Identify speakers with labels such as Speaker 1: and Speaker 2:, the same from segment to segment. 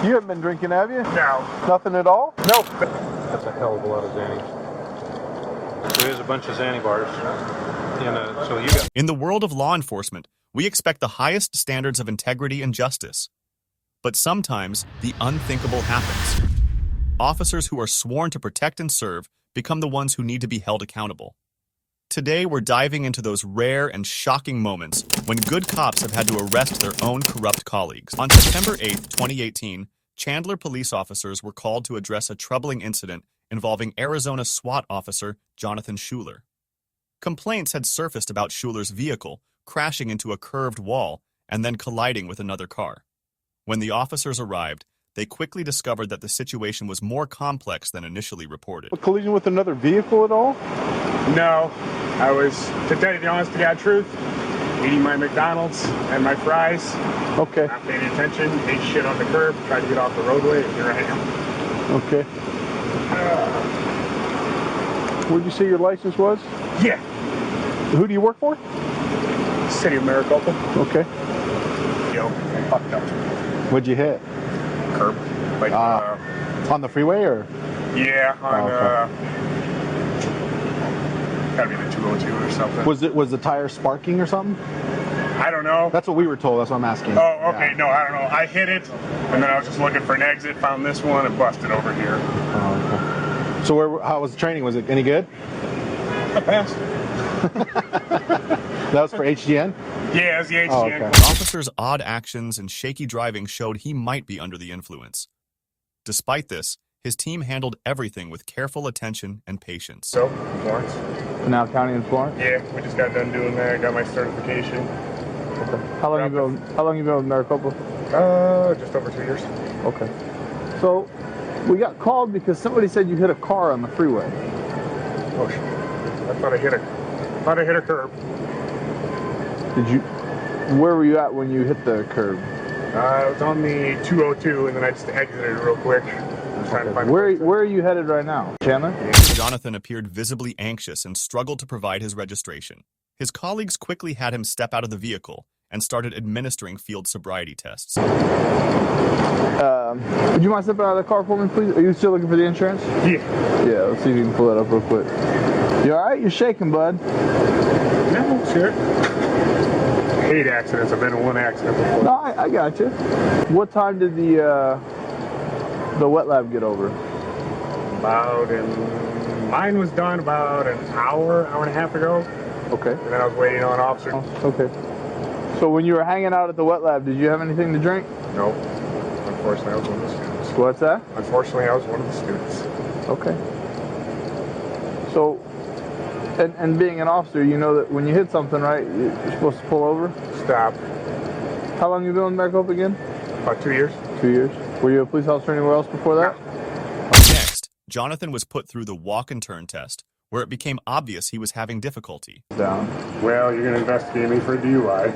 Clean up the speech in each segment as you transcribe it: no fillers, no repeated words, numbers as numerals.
Speaker 1: You haven't been drinking, have you?
Speaker 2: No.
Speaker 1: Nothing at all?
Speaker 2: Nope.
Speaker 3: That's a hell of a lot of Xannies. There's a bunch of Xanny bars.
Speaker 4: In the world of law enforcement, we expect the highest standards of integrity and justice. But sometimes, the unthinkable happens. Officers who are sworn to protect and serve become the ones who need to be held accountable. Today, we're diving into those rare and shocking moments when good cops have had to arrest their own corrupt colleagues. On September 8, 2018, Chandler police officers were called to address a troubling incident involving Arizona SWAT officer Jonathan Schuler. Complaints had surfaced about Schuler's vehicle crashing into a curved wall and then colliding with another car. When the officers arrived, they quickly discovered that the situation was more complex than initially reported.
Speaker 1: A collision with another vehicle at all?
Speaker 2: No. I was, to tell you the honest to God truth, eating my McDonald's and my fries.
Speaker 1: Okay.
Speaker 2: Not paying attention, ate shit on the curb, tried to get off the roadway, and here I am.
Speaker 1: Okay. Where'd you say your license was?
Speaker 2: Yeah.
Speaker 1: Who do you work for?
Speaker 2: City of Maricopa.
Speaker 1: Okay.
Speaker 2: Yo, I fucked up.
Speaker 1: What'd you hit?
Speaker 2: Curb. Like,
Speaker 1: on the freeway or?
Speaker 2: Yeah, on,
Speaker 1: okay.
Speaker 2: Gotta be the 202 or something.
Speaker 1: Was the tire sparking or something?
Speaker 2: I don't know.
Speaker 1: That's what we were told. That's what I'm asking.
Speaker 2: Oh, okay.
Speaker 1: Yeah.
Speaker 2: No, I don't know. I hit it, and then I was just looking for an exit, found this one, and busted over here.
Speaker 1: Oh, okay. So how was the training? Was it any good?
Speaker 2: I passed.
Speaker 1: That was for HGN?
Speaker 2: Yeah, it was the HGN.
Speaker 1: Oh, okay.
Speaker 4: The officer's odd actions and shaky driving showed he might be under the influence. Despite this, his team handled everything with careful attention and patience.
Speaker 2: So, Florence.
Speaker 1: Canal County in Florence?
Speaker 2: Yeah, we just got done doing that. Got my certification.
Speaker 1: Okay. How long you been with Maricopa?
Speaker 2: Just over 2 years.
Speaker 1: Okay. So, we got called because somebody said you hit a car on the freeway.
Speaker 2: Oh shit! I thought I hit a curb.
Speaker 1: Did you? Where were you at when you hit the curb?
Speaker 2: I was on the 202, and then I just exited real quick. I was trying to find
Speaker 1: where are you headed right now, Chandler?
Speaker 4: Jonathan appeared visibly anxious and struggled to provide his registration. His colleagues quickly had him step out of the vehicle and started administering field sobriety tests.
Speaker 1: Would you mind stepping out of the car for me, please? Are you still looking for the insurance?
Speaker 2: Yeah.
Speaker 1: Yeah, let's see if you can pull that up real quick. You alright? You're shaking, bud.
Speaker 2: No, sure. I hate accidents. I've been in one accident before.
Speaker 1: No, I got you. What time did the wet lab get over?
Speaker 2: Mine was done about an hour and a half ago.
Speaker 1: Okay.
Speaker 2: And then I was waiting on officer.
Speaker 1: Okay. So when you were hanging out at the wet lab, did you have anything to drink?
Speaker 2: No. Unfortunately, I was one of the students.
Speaker 1: What's that?
Speaker 2: Unfortunately, I was one of the students.
Speaker 1: Okay. So, and being an officer, you know that when you hit something, right, you're supposed to pull over?
Speaker 2: Stop.
Speaker 1: How long you been with Maricopa again?
Speaker 2: About 2 years.
Speaker 1: 2 years. Were you a police officer anywhere else before that?
Speaker 4: Next, Jonathan was put through the walk and turn test, where it became obvious he was having difficulty.
Speaker 1: Down.
Speaker 2: Well, you're going to investigate me for a DUI.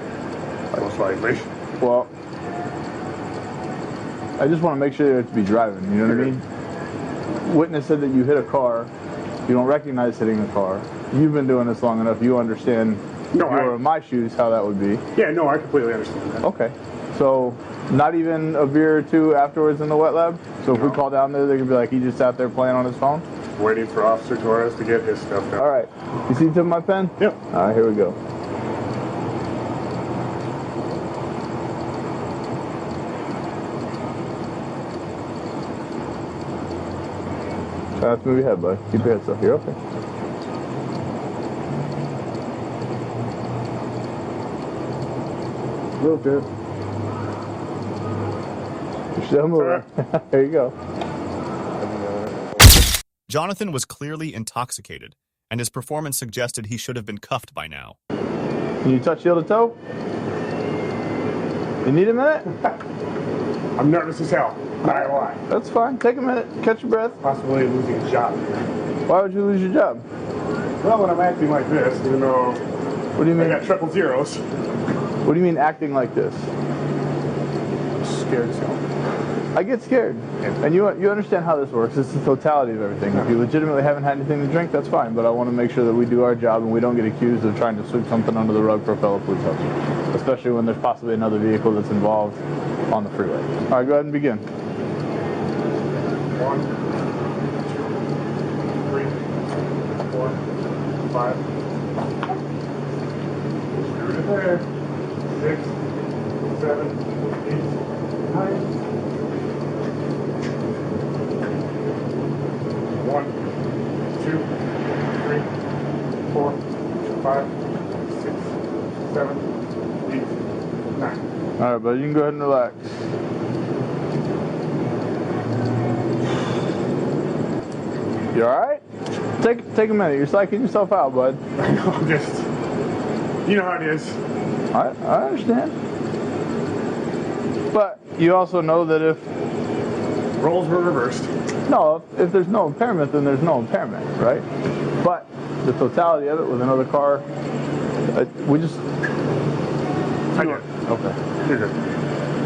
Speaker 2: Most likely.
Speaker 1: Well, I just want to make sure you're to be driving, you know what I mean? Witness said that you hit a car. You don't recognize hitting a car. You've been doing this long enough. You understand if you were in my shoes how that would be.
Speaker 2: Yeah, no, I completely understand that.
Speaker 1: Okay. So, not even a beer or two afterwards in the wet lab? So if we call down there, they could be like, he just out there playing on his phone?
Speaker 2: Waiting for Officer Torres to get his stuff done.
Speaker 1: All right. You see the tip of my pen?
Speaker 2: Yep.
Speaker 1: All right, here we go. Try not to move your head, bud. Keep your head still. You're okay.
Speaker 2: A little bit.
Speaker 1: You're still moving. There you go.
Speaker 4: Jonathan was clearly intoxicated, and his performance suggested he should have been cuffed by now.
Speaker 1: Can you touch heel to toe? You need a minute?
Speaker 2: I'm nervous as hell. Not gonna lie.
Speaker 1: That's fine. Take a minute. Catch your breath.
Speaker 2: Possibility of losing a job.
Speaker 1: Why would you lose your job?
Speaker 2: Well, when I'm acting like this, even though
Speaker 1: What do you mean?
Speaker 2: I got triple zeros.
Speaker 1: What do you mean acting like this?
Speaker 2: I'm scared as hell.
Speaker 1: I get scared. And you understand how this works. It's the totality of everything. If you legitimately haven't had anything to drink, that's fine. But I want to make sure that we do our job and we don't get accused of trying to sweep something under the rug for a fellow police officer. Especially when there's possibly another vehicle that's involved on the freeway. All right, go ahead and begin.
Speaker 2: 1, 2, 3, 4, 5. Screw it there. 6, 7, 8, 9. 1, 2, 3, 4, 5, 6, 7, 8, 9.
Speaker 1: All right, but you can go ahead and relax. You all right? Take a minute. You're psyching yourself out, bud.
Speaker 2: I know, I'm just, you know how it is.
Speaker 1: I understand. But you also know that if
Speaker 2: Roles were reversed.
Speaker 1: no, if there's no impairment, then there's no impairment, right? But the totality of it with another car, we just.
Speaker 2: I do.
Speaker 1: Okay.
Speaker 2: You're good.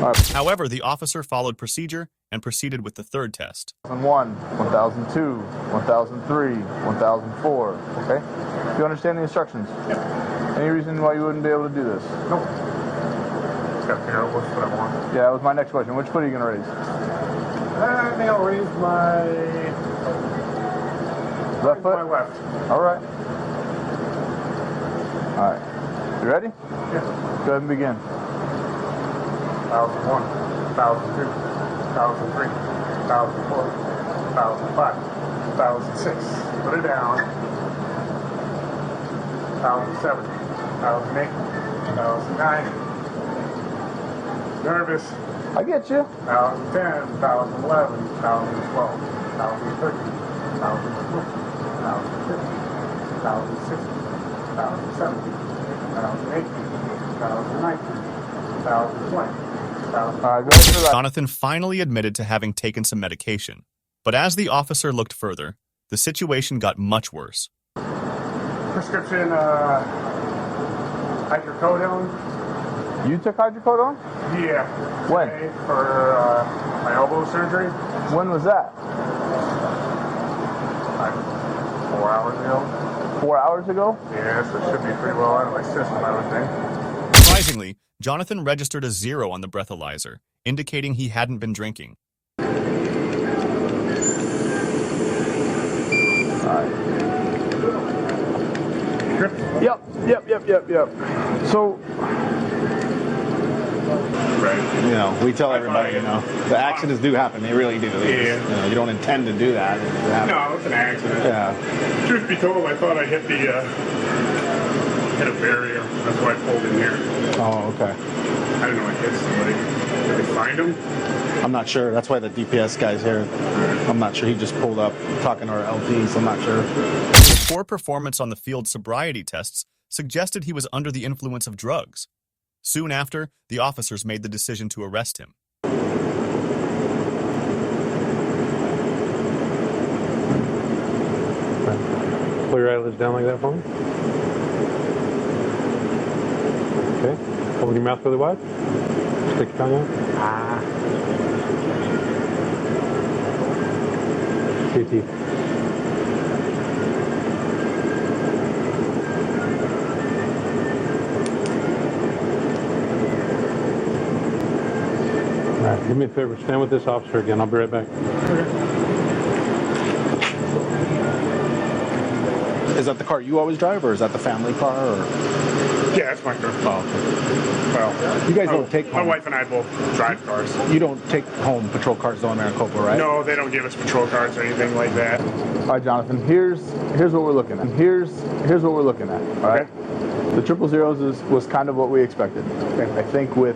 Speaker 1: All right.
Speaker 4: However, the officer followed procedure and proceeded with the third test.
Speaker 1: 1001, 1002, 1003, 1004. Okay? You understand the instructions?
Speaker 2: Yeah.
Speaker 1: Any reason why you wouldn't be able to do this?
Speaker 2: Nope. Just gotta figure out which foot I want.
Speaker 1: Yeah, that was my next question. Which foot are you going to raise?
Speaker 2: I think I'll raise my
Speaker 1: Left foot?
Speaker 2: My left.
Speaker 1: All right. All right. You ready?
Speaker 2: Yeah.
Speaker 1: Go ahead and begin.
Speaker 2: 1001, 1002, 1003, 1004, 1005, 1006. Put it down. 1007, 2008, 2009. Nervous.
Speaker 1: I get you.
Speaker 2: 2010, 2011, 2012, 2013, 2014, 2015, 2016, 2017, 2018, 2019, 2020.
Speaker 1: All right, go ahead and relax.
Speaker 4: Jonathan finally admitted to having taken some medication. But as the officer looked further, the situation got much worse.
Speaker 2: Prescription hydrocodone.
Speaker 1: You took hydrocodone?
Speaker 2: Yeah.
Speaker 1: When?
Speaker 2: Today for my elbow surgery.
Speaker 1: When was that?
Speaker 2: Like 4 hours ago.
Speaker 1: 4 hours ago?
Speaker 2: Yeah, so it should be pretty well out of my system, I would think.
Speaker 4: Surprisingly, Jonathan registered a 0 on the breathalyzer, indicating he hadn't been drinking.
Speaker 1: All right. Yep. So,
Speaker 2: Right.
Speaker 3: You know, we tell everybody, you know, the accidents do happen. They really do. They just, you know, you don't intend to do that. It happens.
Speaker 2: No, it's an accident.
Speaker 3: Yeah.
Speaker 2: Truth be told, I thought I hit the hit a barrier. That's why I pulled in here.
Speaker 3: Oh, okay.
Speaker 2: I didn't know I hit somebody. Did they find him?
Speaker 3: I'm not sure. That's why the DPS guy's here. I'm not sure. He just pulled up talking to our LT, so I'm not sure.
Speaker 4: His poor performance on the field sobriety tests suggested he was under the influence of drugs. Soon after, the officers made the decision to arrest him.
Speaker 5: Pull your eyelids down like that for me. Okay. Open your mouth really wide. Stick your tongue out. See your teeth. All right, do me a favor. Stand with this officer again. I'll be right back.
Speaker 3: Is that the car you always drive, or is that the family car? Or?
Speaker 2: Yeah, that's my car.
Speaker 3: Oh, okay.
Speaker 2: Well,
Speaker 3: You guys don't take
Speaker 2: my
Speaker 3: home.
Speaker 2: wife and I both drive cars.
Speaker 3: You don't take home patrol cars though in Maricopa, right?
Speaker 2: No, they don't give us patrol cars or anything like that.
Speaker 1: all right, Jonathan. Here's what we're looking at. Here's what we're looking at. All right. The 000s was kind of what we expected. I think with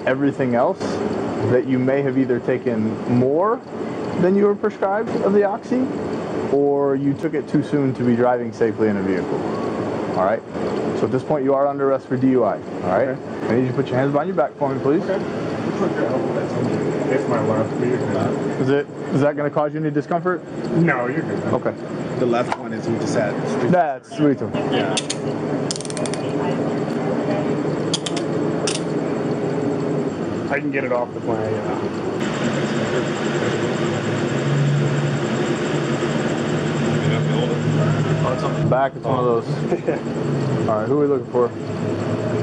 Speaker 1: everything else, that you may have either taken more than you were prescribed of the oxy, or you took it too soon to be driving safely in a vehicle. All right. So at this point, you are under arrest for DUI. All right.
Speaker 2: Okay.
Speaker 1: I need you to put your hands behind your back for me, please.
Speaker 2: It's my left. You're good.
Speaker 1: Is that going to cause you any discomfort?
Speaker 2: No, you're good.
Speaker 1: Okay.
Speaker 3: The left one is we just had.
Speaker 1: That's sweet.
Speaker 3: Yeah.
Speaker 2: I can get it off the plane.
Speaker 1: Back, it's one of those. All right, who are we looking for?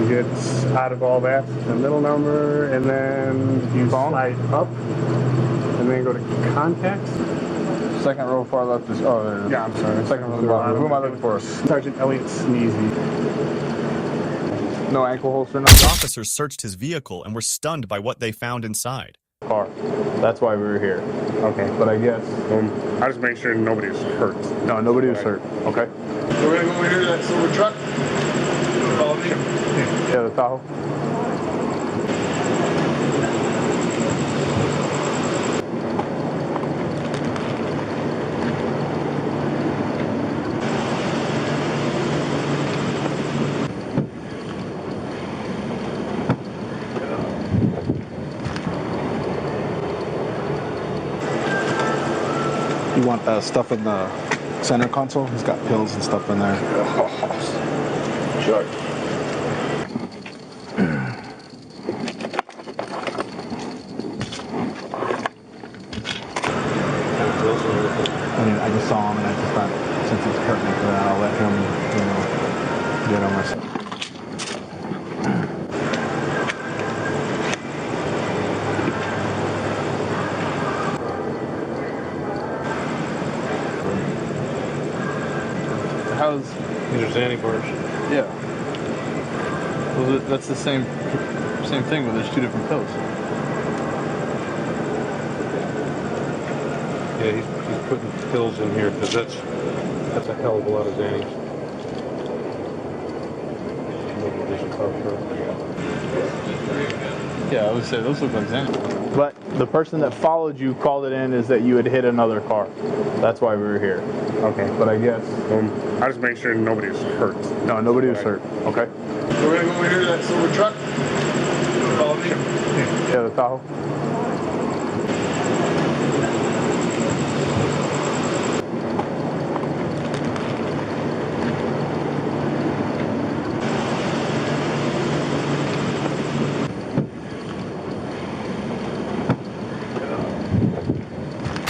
Speaker 2: You get out of all that, the middle number, and then you
Speaker 1: Phone?
Speaker 2: slide up. And then go to contacts.
Speaker 1: Second row far left is, oh, there it is.
Speaker 2: Yeah, I'm sorry.
Speaker 1: Second row bottom. Who am I looking for?
Speaker 2: Sergeant Elliot Sneezy.
Speaker 1: No ankle holster, no
Speaker 4: Officers searched his vehicle and were stunned by what they found inside.
Speaker 1: car. That's why we were here.
Speaker 2: Okay.
Speaker 1: But I guess,
Speaker 2: I just make sure nobody's hurt.
Speaker 1: no, nobody was hurt. Okay.
Speaker 2: We're gonna go over here to that silver truck. Follow me.
Speaker 1: Yeah, the Tahoe.
Speaker 3: You want stuff in the center console? He's got pills and stuff in there.
Speaker 1: Sure.
Speaker 3: I mean, I just saw him and I just thought, since it's pertinent to that, I'll let him, get on myself.
Speaker 1: How's,
Speaker 5: These are Xanny bars.
Speaker 1: yeah. Well, that's the same thing, but there's two different pills.
Speaker 5: Yeah, he's putting pills in here because that's a hell of a lot of Xannies.
Speaker 1: Yeah, I would say those look like Xanax. But the person that followed you called it in is that you had hit another car. That's why we were here.
Speaker 2: Okay.
Speaker 1: But I guess,
Speaker 2: I just make sure nobody's hurt.
Speaker 1: no, nobody was hurt. Okay.
Speaker 2: We're gonna go over here to that silver truck. Follow me.
Speaker 1: Yeah, the Tahoe.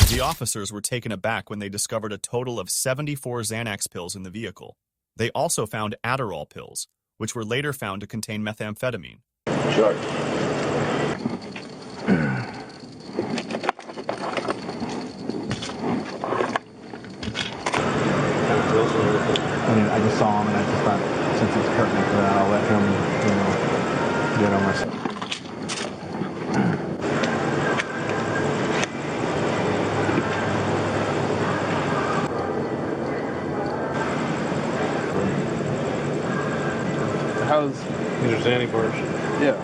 Speaker 4: The officers were taken aback when they discovered a total of 74 Xanax pills in the vehicle. They also found Adderall pills, which were later found to contain methamphetamine.
Speaker 1: Sure.
Speaker 3: I mean, I just saw him and I just thought, since it's pertinent to that, I'll let him, get on myself.
Speaker 1: How's,
Speaker 5: These are Xanny bars.
Speaker 1: yeah.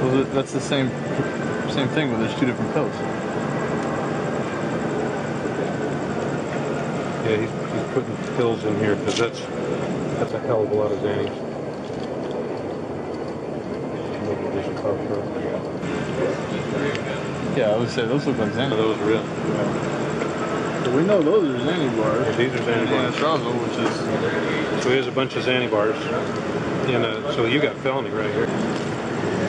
Speaker 1: Well, that's the same thing, but there's two different pills.
Speaker 5: Yeah, he's putting pills in here because that's a hell of a lot of Xannies.
Speaker 1: Yeah, I would say those look like Xanax.
Speaker 5: Those are real.
Speaker 1: But we know those are Xanax bars.
Speaker 5: Yeah, these are Xanny bars.
Speaker 1: Which is,
Speaker 5: So here's a bunch of Xanny bars. So you got felony right here.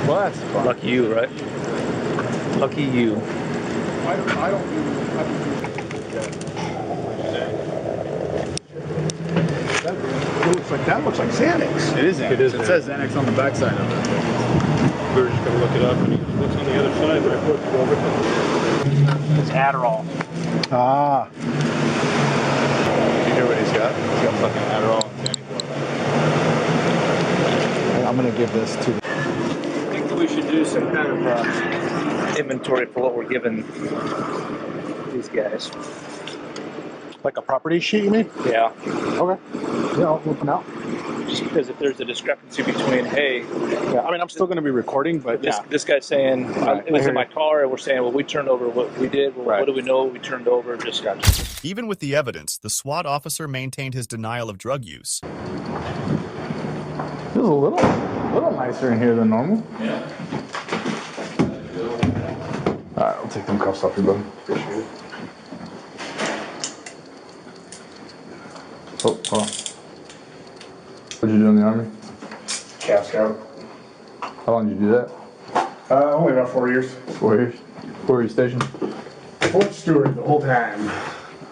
Speaker 1: well, that's fun.
Speaker 6: Lucky you, right? Lucky you.
Speaker 2: That looks like Xanax.
Speaker 1: It is Xanax.
Speaker 5: It is
Speaker 1: It says Xanax on the backside of it.
Speaker 5: We were just going to look it up, and he goes, what's on the other side? Right?
Speaker 6: It's Adderall.
Speaker 3: Ah,
Speaker 1: You hear what he's got? He's got fucking Adderall and Xanax.
Speaker 3: I'm going to give this to
Speaker 6: I think we should do some kind of inventory for what we're giving these guys.
Speaker 3: like a property sheet, you mean?
Speaker 6: Yeah.
Speaker 3: Okay. Yeah, I'll look them out.
Speaker 6: Just because if there's a discrepancy between, hey,
Speaker 3: Yeah, I mean, I'm still going to be recording, but
Speaker 6: this guy's saying
Speaker 3: Right,
Speaker 6: it was
Speaker 3: I
Speaker 6: in my
Speaker 3: hear you.
Speaker 6: car, and we're saying, well, we turned over what we did. Well,
Speaker 3: Right.
Speaker 6: what do we know we turned over? Just got.
Speaker 4: Even with the evidence, the SWAT officer maintained his denial of drug use.
Speaker 1: It was a little nicer in here than normal.
Speaker 6: Yeah.
Speaker 1: All right, I'll take them cuffs off you, buddy. Appreciate it. Oh, hold on. What did you do in the Army?
Speaker 2: Calf Scout.
Speaker 1: How long did you do that?
Speaker 2: Only about 4 years.
Speaker 1: 4 years. Where were you stationed?
Speaker 2: Fort Stewart the whole time.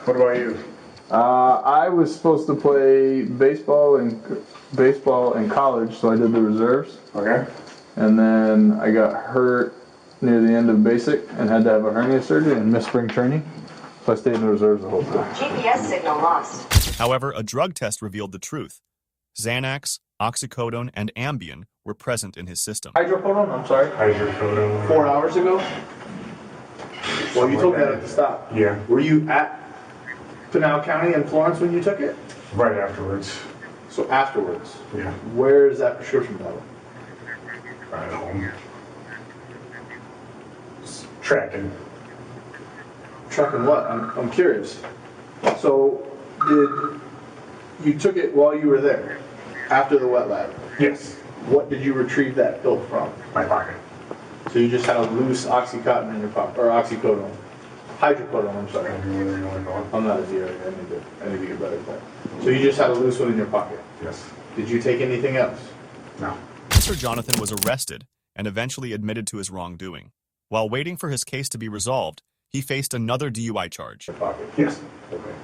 Speaker 2: What about you?
Speaker 1: I was supposed to play baseball in college, so I did the reserves.
Speaker 2: Okay.
Speaker 1: And then I got hurt near the end of basic and had to have a hernia surgery and missed spring training. So I stayed in the reserves the whole time.
Speaker 7: GPS signal lost.
Speaker 4: However, a drug test revealed the truth. Xanax, oxycodone, and Ambien were present in his system.
Speaker 1: Hydrocodone? I'm sorry.
Speaker 5: Hydrocodone.
Speaker 1: 4 hours ago? Well, you told me that at the stop.
Speaker 5: Yeah.
Speaker 1: Were you at Pinal County in Florence when you took it?
Speaker 5: Right afterwards.
Speaker 1: So afterwards?
Speaker 5: Yeah.
Speaker 1: Where is that prescription bottle?
Speaker 5: Right at home. Just tracking.
Speaker 1: Tracking what? I'm curious. So, you took it while you were there, after the wet lab?
Speaker 5: Yes.
Speaker 1: What did you retrieve that pill from?
Speaker 5: My pocket.
Speaker 1: So you just had a loose Oxycontin in your pocket, or oxycodone. Hydrocodone, I'm sorry. I'm not a DA, I need to get better at that. So you just had a loose one in your pocket?
Speaker 5: Yes.
Speaker 1: Did you take anything else?
Speaker 5: No.
Speaker 4: Mr. Jonathan was arrested and eventually admitted to his wrongdoing. While waiting for his case to be resolved, he faced another DUI charge.
Speaker 1: Your pocket?
Speaker 5: Yes.
Speaker 1: Okay.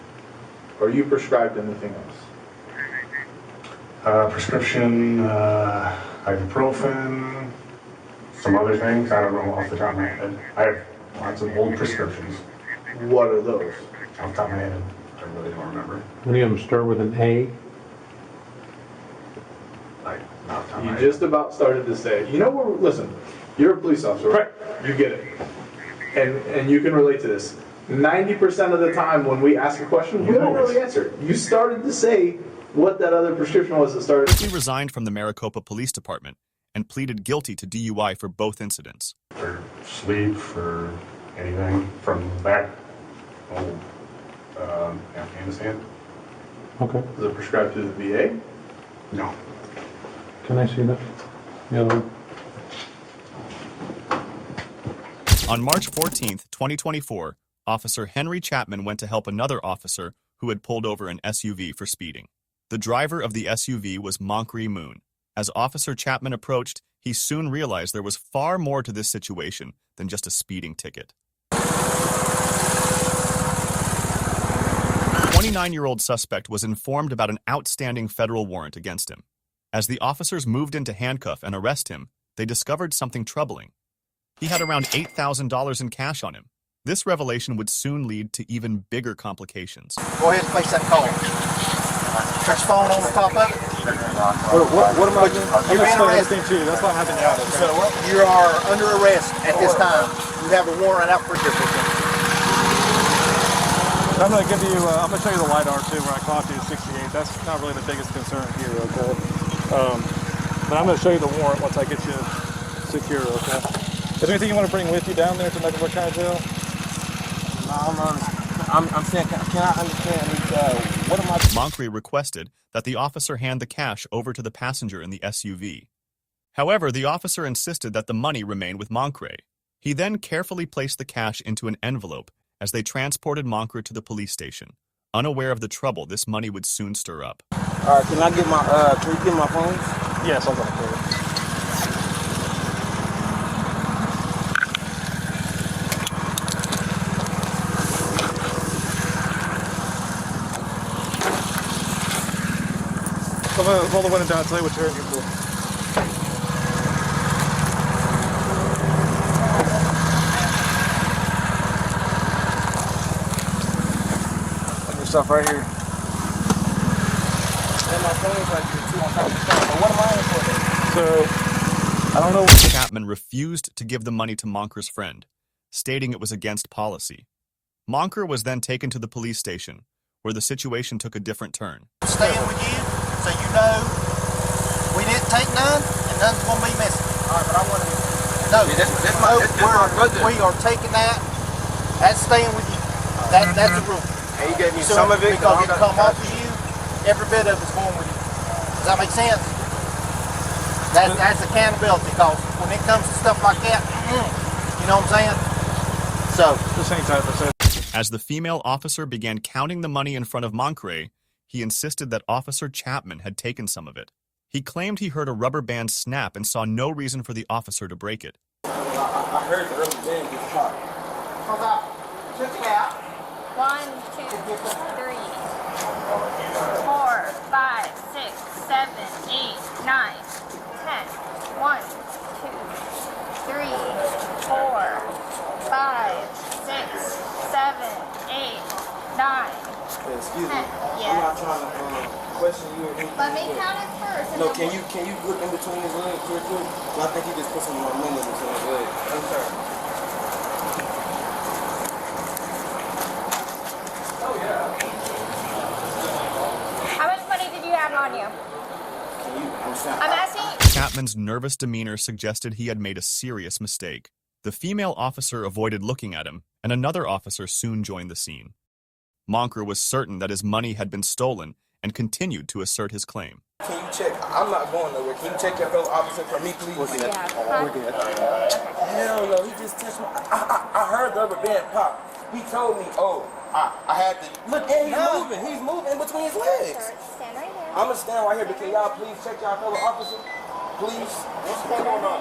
Speaker 1: Are you prescribed anything else?
Speaker 5: Prescription, ibuprofen, some other things. I don't know off the top of my head. I have lots of old prescriptions.
Speaker 1: What are those?
Speaker 5: Off the top of my head, I really don't remember.
Speaker 3: Any of them start with an A?
Speaker 5: Like, not off the top of my
Speaker 1: You
Speaker 5: head.
Speaker 1: just about started to say, you know what, listen, you're a police officer, right? You get it. And you can relate to this. 90% of the time when we ask a question, you don't really answer. You started to say what that other prescription was that started.
Speaker 4: He resigned from the Maricopa Police Department and pleaded guilty to DUI for both incidents.
Speaker 5: For sleep, for anything from back home, Afghanistan.
Speaker 3: Okay.
Speaker 1: Was it prescribed through the VA?
Speaker 5: No.
Speaker 3: Can I see that? The other one?
Speaker 4: On March 14th, 2024, Officer Henry Chapman went to help another officer who had pulled over an SUV for speeding. The driver of the SUV was Monkry Moon. As Officer Chapman approached, he soon realized there was far more to this situation than just a speeding ticket. 29-year-old suspect was informed about an outstanding federal warrant against him. As the officers moved in to handcuff and arrest him, they discovered something troubling. He had around $8,000 in cash on him. This revelation would soon lead to even bigger complications.
Speaker 8: Go ahead and face that call. Touch phone on the top of it. What am I doing? You're being arrested.
Speaker 2: That's what happened out.
Speaker 8: So you are under arrest at this time. You have a warrant out for your
Speaker 2: I'm going to give you, I'm going to show you the LiDAR too, where I clocked you at 68. That's not really the biggest concern here, okay? But I'm going to show you the warrant once I get you secure, okay? Is there anything you want to bring with you down there to Mecklenburg County Jail?
Speaker 8: I'm saying, can I understand, what am I...
Speaker 4: Monkry requested that the officer hand the cash over to the passenger in the SUV. However, the officer insisted that the money remain with Monkry. He then carefully placed the cash into an envelope as they transported Monkry to the police station, unaware of the trouble this money would soon stir up.
Speaker 8: All right, can you give my phone?
Speaker 2: Yes, I'll go for it. I'm going to roll the window down and tell you what you're here for.
Speaker 8: Stuff right here. And my phone's right here too on top of the phone. But what am I in for?
Speaker 2: So,
Speaker 4: I don't know. Chapman refused to give the money to Monker's friend, stating it was against policy. Monker was then taken to the police station, where the situation took a different turn.
Speaker 8: Staying with you, so you know we didn't take none, and none's going to be missing. All right, but I want to... No, we are taking that. That's staying with you. That's the rule.
Speaker 9: And you gave me
Speaker 8: So
Speaker 9: some of it
Speaker 8: because it come off of you, every bit of it's going with you. Does that make sense? That's accountability, because when it comes to stuff like that, you know what I'm saying? So,
Speaker 2: the same type of stuff.
Speaker 4: As the female officer began counting the money in front of Monkray, he insisted that Officer Chapman had taken some of it. He claimed he heard a rubber band snap and saw no reason for the officer to break it.
Speaker 9: I heard the rubber band get shot.
Speaker 8: hold on. Check it out.
Speaker 10: 1, 2, 3, 4, 5, 6, 7, 8, 9, 10. 1, 2, 3, 4, 9.
Speaker 9: Excuse me.
Speaker 10: Yes.
Speaker 9: I'm not trying to question you or anything.
Speaker 10: Let me count it first.
Speaker 9: No, can you look in between his legs real quick? I think he just put some more money in between his legs. I'm sorry.
Speaker 2: Oh yeah.
Speaker 10: How much money did you have on you? I'm asking.
Speaker 4: Chapman's nervous demeanor suggested he had made a serious mistake. The female officer avoided looking at him, and another officer soon joined the scene. Monker was certain that his money had been stolen and continued to assert his claim.
Speaker 9: Can you check? I'm not going nowhere. Can you check your fellow officer for me, please?
Speaker 10: We're good.
Speaker 9: Hell no, he just touched my... I heard the rubber band pop. He told me, oh, I had to... Look, and he's moving. He's moving in between his legs.
Speaker 10: Sir, stand right here.
Speaker 9: I'm going to stand right here, but can y'all please check y'all fellow officer? Please? What's going on?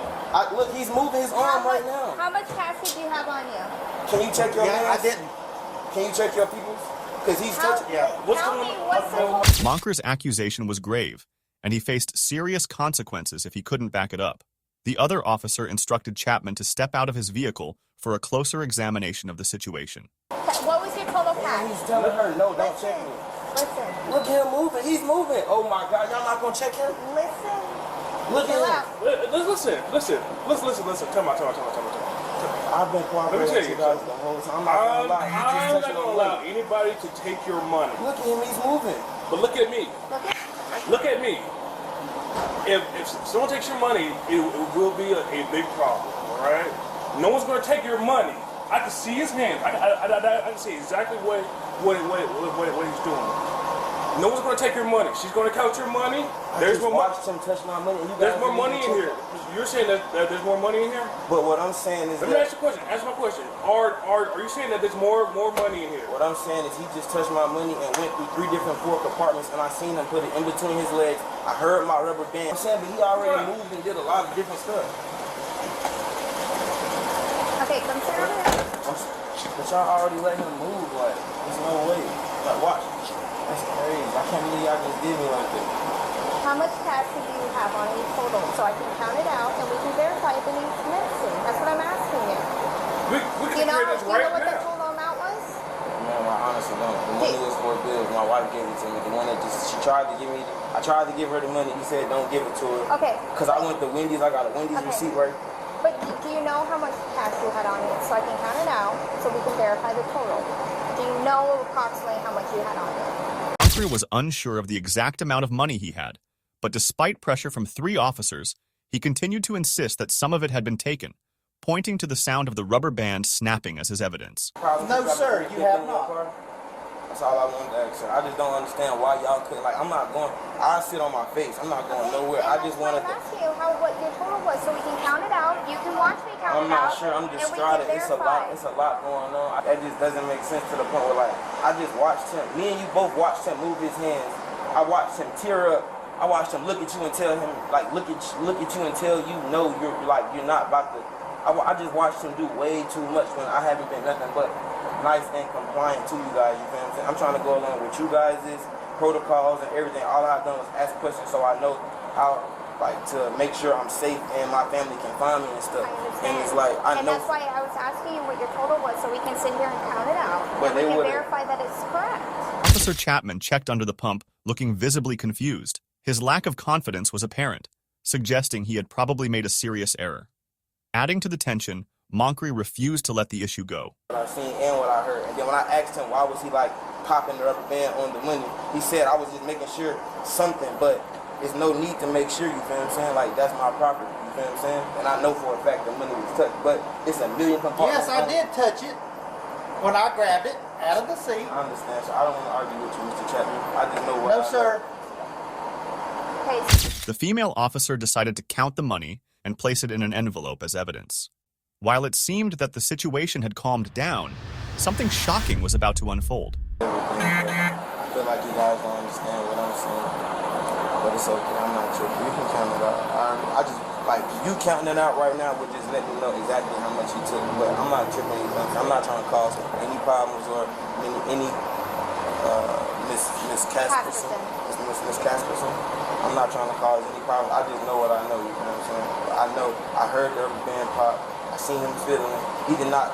Speaker 9: Look, he's moving his arm right now.
Speaker 10: How much cash did you have on you?
Speaker 9: Can you check your hands?
Speaker 8: I didn't.
Speaker 9: Can you check your people's? Because he's touching... What's
Speaker 10: Tell
Speaker 9: going
Speaker 10: me
Speaker 9: on?
Speaker 10: what's the
Speaker 4: Monker's accusation was grave, and he faced serious consequences if he couldn't back it up. The other officer instructed Chapman to step out of his vehicle for a closer examination of the situation.
Speaker 10: What was your total cash?
Speaker 9: He's telling her, no, don't check me.
Speaker 10: Listen.
Speaker 9: Look at him moving. He's moving. Oh my God, y'all not gonna check him?
Speaker 10: Listen.
Speaker 9: Look
Speaker 10: Chill
Speaker 9: at him.
Speaker 10: out.
Speaker 2: Listen. Come on.
Speaker 9: I've been cooperating
Speaker 2: Let me tell
Speaker 9: with
Speaker 2: you
Speaker 9: you guys the whole time. I'm not gonna lie.
Speaker 2: I'm not gonna allow anybody to take your money.
Speaker 9: Look at him. He's moving.
Speaker 2: But look at me. Look at me. If someone takes your money, it will be a big problem. All right. No one's gonna take your money. I can see his hands. I can see exactly what he's doing. No one's gonna take your money. She's gonna count your money.
Speaker 9: There's more money. Watch him touch my money. And you
Speaker 2: there's more money in here. You're saying that there's more money in here?
Speaker 9: But what I'm saying is,
Speaker 2: let me ask you a question. Answer my question. Are you saying that there's more money in here?
Speaker 9: What I'm saying is, he just touched my money and went through 3 different floor compartments, and I seen him put it in between his legs. I heard my rubber band. I'm saying, but he already moved and did a lot of different stuff.
Speaker 10: Okay, come sit over here.
Speaker 9: But y'all already let him move. Like, there's no way. Like, watch. That's crazy. I can't believe y'all just did me like that.
Speaker 10: How much cash do you have on you total? So I can count it out and we can verify if it needs missing. That's what I'm asking you.
Speaker 2: We can
Speaker 10: Do you know
Speaker 2: this right
Speaker 10: what the
Speaker 2: now.
Speaker 10: total amount was?
Speaker 9: Man, I honestly don't. The money was for bills. My wife gave it to me. The one that she tried to give me. I tried to give her the money. He said, don't give it to her.
Speaker 10: Okay.
Speaker 9: Because I went to Wendy's. I got a Wendy's receipt right.
Speaker 10: But do you know how much cash you had on you? So I can count it out so we can verify the total. Do you know approximately how much you had on you?
Speaker 4: Monker was unsure of the exact amount of money he had, but despite pressure from 3 officers, he continued to insist that some of it had been taken, pointing to the sound of the rubber band snapping as his evidence.
Speaker 8: No, sir, you have not.
Speaker 9: That's all I wanted to ask, sir. I just don't understand why y'all couldn't. Like, I'm not going. I sit on my face. I'm not going nowhere. I just wanted to.
Speaker 10: I'm asking you what your total was so we can count it out. You can watch me count
Speaker 9: I'm
Speaker 10: it out.
Speaker 9: not sure. I'm
Speaker 10: and
Speaker 9: distraught.
Speaker 10: we can verify.
Speaker 9: It's a lot going on. That just doesn't make sense to the point where, like, I just watched him. Me and you both watched him move his hands. I watched him tear up. I watched him look at you and tell him, like, look at you and tell you, no, you're not about to. I just watched him do way too much when I haven't been nothing but nice and compliant to you guys. You feel what I'm saying? I'm trying to go along with you guys' protocols and everything. All I've done was ask questions so I know how, like, to make sure I'm safe and my family can find me and stuff. And it's like, I know.
Speaker 10: And that's why I was asking you what your total was so we can sit here and count it out.
Speaker 9: But
Speaker 10: and
Speaker 9: they
Speaker 10: we can
Speaker 9: would've-
Speaker 10: verify that it's correct.
Speaker 4: Officer Chapman checked under the pump, looking visibly confused. His lack of confidence was apparent, suggesting he had probably made a serious error. Adding to the tension, Moncrief refused to let the issue go.
Speaker 9: What I seen and what I heard. And then when I asked him why was he like popping the rubber band on the money, he said I was just making sure something, but there's no need to make sure, you feel what I'm saying? Like, that's my property, you feel what I'm saying? And I know for a fact the money was touched, but it's a million compartments.
Speaker 8: Yes, I did touch it when I grabbed it out of the seat.
Speaker 9: I understand, so I don't want to argue with you, Mr. Chapman. I just know what
Speaker 8: No, sir.
Speaker 4: The female officer decided to count the money and place it in an envelope as evidence. While it seemed that the situation had calmed down, something shocking was about to unfold.
Speaker 9: I feel like you guys don't understand what I'm saying, but it's okay. I'm not tripping. You can count it out. I just, like, you counting it out right now would just let me know exactly how much you took, but I'm not tripping anything. I'm not trying to cause any problems or any Miss Casperson. Miss Casperson. I'm not trying to cause any problems. I just know what I know, you know what I'm saying? I know, I heard the rubber band pop. I seen him fiddling. He did not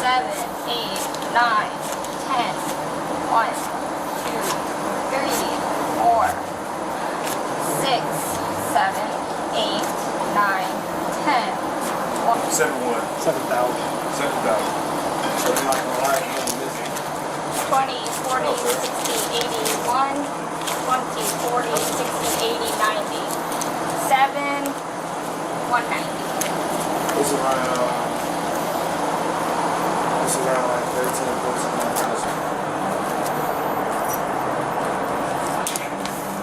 Speaker 10: 7, 8, 9, 10. 1, 2, 3, 4, 6, 7, 8, 9, 10.
Speaker 2: 7 what? 7,000. 7,000. So they're not gonna lie, you're gonna miss it.
Speaker 10: 20, 40, 60, 81, 20, 40, 60, 80, 90. 7, 190.
Speaker 9: It's around like 13, 14,000.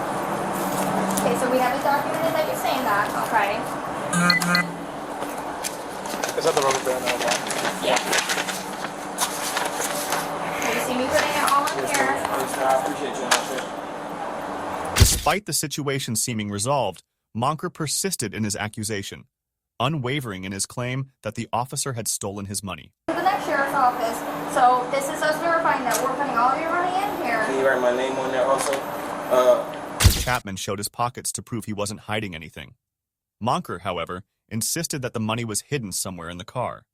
Speaker 10: Okay, so we have it documented that you're saying that, okay?
Speaker 2: Is that the rubber band that I bought?
Speaker 10: Yeah. So you see me putting it all in here.
Speaker 9: I appreciate you, my friend.
Speaker 4: Despite the situation seeming resolved, Monker persisted in his accusation, unwavering in his claim that the officer had stolen his money.
Speaker 10: To the next sheriff's office. So this is us verifying that we're putting all of your money in here.
Speaker 9: Can you write my name on there also?
Speaker 4: Chapman showed his pockets to prove he wasn't hiding anything. Monker, however, insisted that the money was hidden somewhere in the car.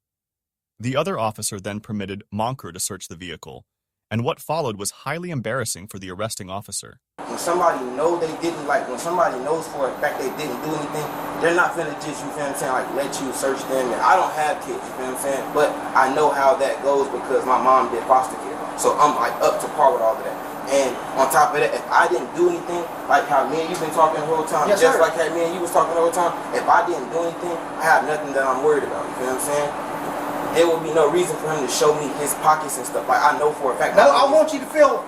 Speaker 4: The other officer then permitted Monker to search the vehicle, and what followed was highly embarrassing for the arresting officer.
Speaker 9: When somebody knows they didn't, like when somebody knows for a fact they didn't do anything, they're not finna just, you feel what I'm saying, like let you search them. And I don't have kids, you feel what I'm saying, but I know how that goes because my mom did foster care. So I'm like up to par with all of that. And on top of that, if I didn't do anything, like how me and you've been talking the whole time,
Speaker 8: Yes,
Speaker 9: just
Speaker 8: sir.
Speaker 9: like how me and you was talking the whole time, if I didn't do anything, I have nothing that I'm worried about, you feel what I'm saying? There would be no reason for him to show me his pockets and stuff. Like I know for a fact.
Speaker 8: No, I want you to feel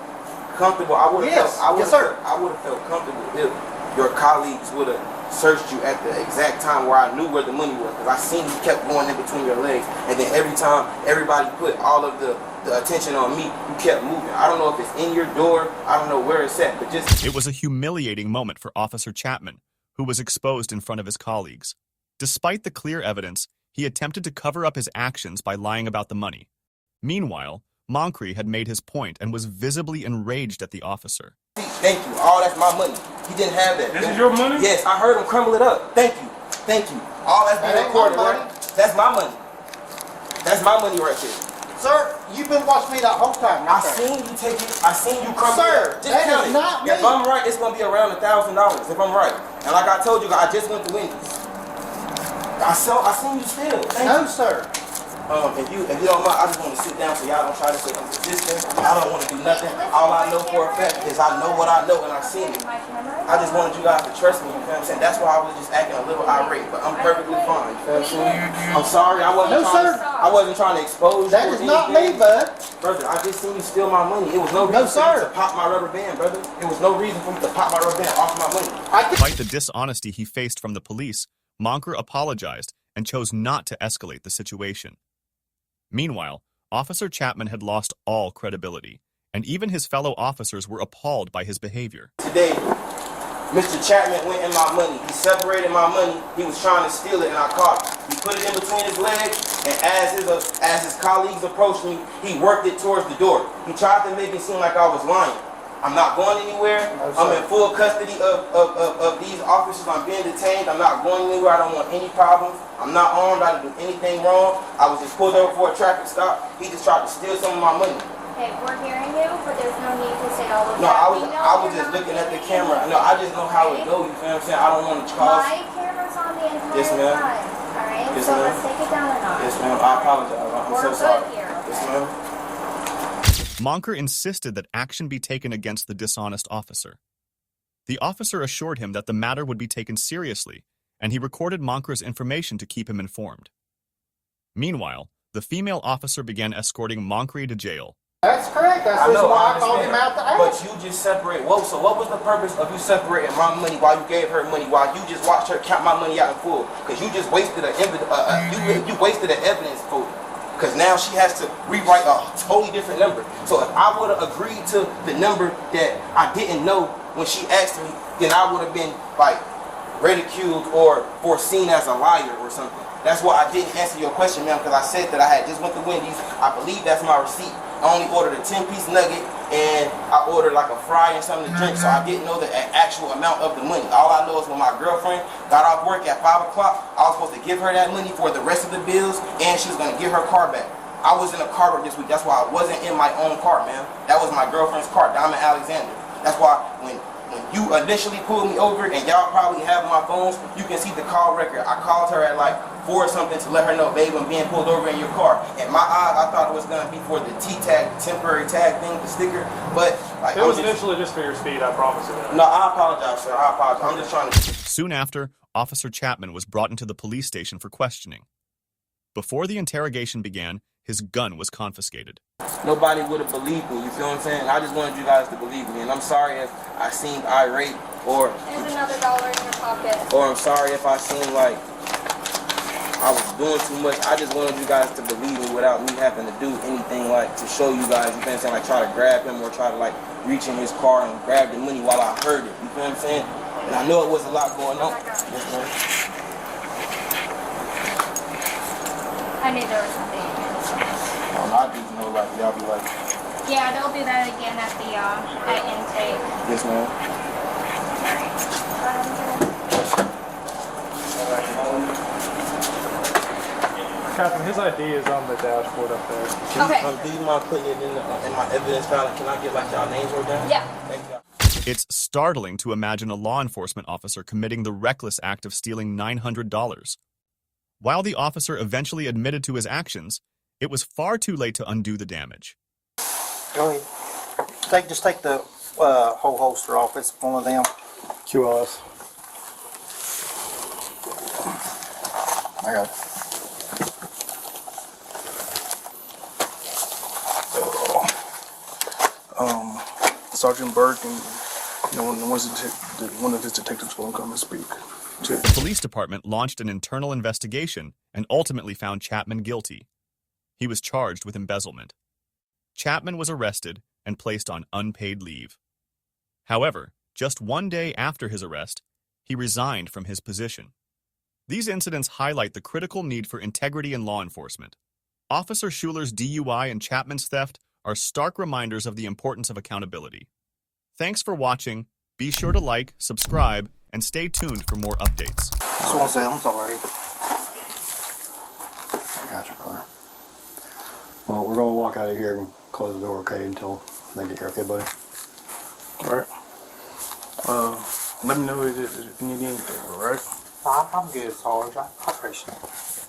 Speaker 9: comfortable. I would have
Speaker 8: Yes,
Speaker 9: felt,
Speaker 8: yes, sir.
Speaker 9: I would have felt comfortable if your colleagues would have searched you at the exact time where I knew where the money was, because I seen you kept going in between your legs, and then every time everybody put all of the attention on me, you kept moving. I don't know if it's in your door, I don't know where it's at, but just...
Speaker 4: It was a humiliating moment for Officer Chapman, who was exposed in front of his colleagues. Despite the clear evidence, he attempted to cover up his actions by lying about the money. Meanwhile, Moncrief had made his point and was visibly enraged at the officer.
Speaker 9: Thank you. All that's my money. He didn't have that.
Speaker 2: This is your money?
Speaker 9: Yes, I heard him crumble it up. Thank you. Thank you. All that's being recorded, right? That's my money. That's my money right there.
Speaker 8: Sir, you've been watching me that whole time.
Speaker 9: I seen you take it. I seen you crumble
Speaker 8: Sir,
Speaker 9: it up. Just
Speaker 8: that
Speaker 9: count
Speaker 8: is
Speaker 9: it.
Speaker 8: not me.
Speaker 9: If I'm right, it's gonna be around $1,000. If I'm right, and like I told you, I just went to Wendy's. I seen you steal. Thank
Speaker 8: No,
Speaker 9: you.
Speaker 8: sir.
Speaker 9: If you don't mind, I just want to sit down so y'all don't try to say I'm resisting. I don't want to do nothing. All I know for a fact is I know what I know and I seen it. I just wanted you guys to trust me, you feel what I'm saying? That's why I was just acting a little irate, but I'm perfectly fine, you feel what I'm saying? I'm sorry, I wasn't trying to expose you.
Speaker 8: That is not me, bud.
Speaker 9: Brother, I just seen you steal my money. It was no reason for me to pop my rubber band, brother. It was no reason for me to pop my rubber band off my money.
Speaker 4: Despite the dishonesty he faced from the police, Monker apologized and chose not to escalate the situation. Meanwhile, Officer Chapman had lost all credibility, and even his fellow officers were appalled by his behavior.
Speaker 9: Today, Mr. Chapman went in my money. He separated my money. He was trying to steal it, and I caught him. He put it in between his legs, and as his colleagues approached me, he worked it towards the door. He tried to make it seem like I was lying. I'm not going anywhere. I'm in full custody of these officers. I'm being detained. I'm not going anywhere. I don't want any problems. I'm not armed. I didn't do anything wrong. I was just pulled over for a traffic stop. He just tried to steal some of my money.
Speaker 10: Okay, we're hearing you, but there's no need to say all of
Speaker 9: No,
Speaker 10: that.
Speaker 9: I was just looking at the camera. No, I just know how it goes. You feel what I'm saying? I don't want to cause...
Speaker 10: My camera's on the entire
Speaker 9: Yes, ma'am.
Speaker 10: time. Alright,
Speaker 9: Yes,
Speaker 10: so
Speaker 9: ma'am.
Speaker 10: let's take it down a notch.
Speaker 9: Yes, ma'am. I apologize. I'm
Speaker 10: We're
Speaker 9: so
Speaker 10: good
Speaker 9: sorry.
Speaker 10: here, okay?
Speaker 9: Yes, ma'am.
Speaker 4: Monker insisted that action be taken against the dishonest officer. The officer assured him that the matter would be taken seriously, and he recorded Monker's information to keep him informed. Meanwhile, the female officer began escorting Moncrief to jail.
Speaker 8: That's correct. That's the reason why I called him out to ask.
Speaker 9: But you just separated. Whoa, so what was the purpose of you separating my money while you gave her money, while you just watched her count my money out in full? Because you just wasted you wasted the evidence for it. Because now she has to rewrite a totally different number. So if I would have agreed to the number that I didn't know when she asked me, then I would have been like ridiculed or foreseen as a liar or something. That's why I didn't answer your question, ma'am, because I said that I had just went to Wendy's. I believe that's my receipt. I only ordered a 10-piece nugget and I ordered like a fry and something to drink, so I didn't know the actual amount of the money. All I know is when my girlfriend got off work at 5 o'clock, I was supposed to give her that money for the rest of the bills, and she was going to get her car back. I was in a car this week. That's why I wasn't in my own car, man. That was my girlfriend's car, Diamond Alexander. That's why when you initially pulled me over, and y'all probably have my phones, you can see the call record. I called her at like 4 or something to let her know, babe, I'm being pulled over in your car. In my eyes, I thought it was gonna be for the T-tag, temporary tag thing, the sticker, but like,
Speaker 2: it was initially just for your speed, I promise you that.
Speaker 9: No, I apologize, sir. I apologize. I'm just trying to.
Speaker 4: Soon after, Officer Chapman was brought into the police station for questioning. Before the interrogation began, his gun was confiscated.
Speaker 9: Nobody would have believed me, you feel what I'm saying? I just wanted you guys to believe me, and I'm sorry if I seemed irate, or
Speaker 10: there's another $1 in your pocket.
Speaker 9: Or I'm sorry if I seemed like I was doing too much. I just wanted you guys to believe me without me having to do anything like to show you guys, you feel what I'm saying? Like try to grab him or try to like reach in his car and grab the money while I heard it, you feel what I'm saying? And I know it was a lot going on. Yes, ma'am.
Speaker 10: I knew there was something.
Speaker 9: I need to know, like, y'all be like...
Speaker 10: Yeah, they'll do that again at the at intake.
Speaker 9: Yes, ma'am.
Speaker 2: Captain, his ID is on the dashboard up there.
Speaker 10: Okay.
Speaker 9: Do you mind putting it in my evidence file? Can I get, like, y'all names wrote down?
Speaker 10: Yeah.
Speaker 9: Thank you.
Speaker 4: It's startling to imagine a law enforcement officer committing the reckless act of stealing $900. While the officer eventually admitted to his actions, it was far too late to undo the damage.
Speaker 8: Go ahead. Just take the whole holster off. It's one of them.
Speaker 2: QLS.
Speaker 8: I got it.
Speaker 11: Sergeant Burke and one of his detectives will come and speak.
Speaker 4: The police department launched an internal investigation and ultimately found Chapman guilty. He was charged with embezzlement. Chapman was arrested and placed on unpaid leave. However, just 1 day after his arrest, he resigned from his position. These incidents highlight the critical need for integrity in law enforcement. Officer Schuler's DUI and Chapman's theft are stark reminders of the importance of accountability. Thanks for watching. Be sure to like, subscribe, and stay tuned for more updates.
Speaker 8: Just want to say I'm sorry. I got you, brother. Well, we're going to walk out of here and close the door, okay, until they get here, okay, buddy?
Speaker 11: All right. Let me know if you need anything, all right?
Speaker 8: I'm good, Sarge. I appreciate it.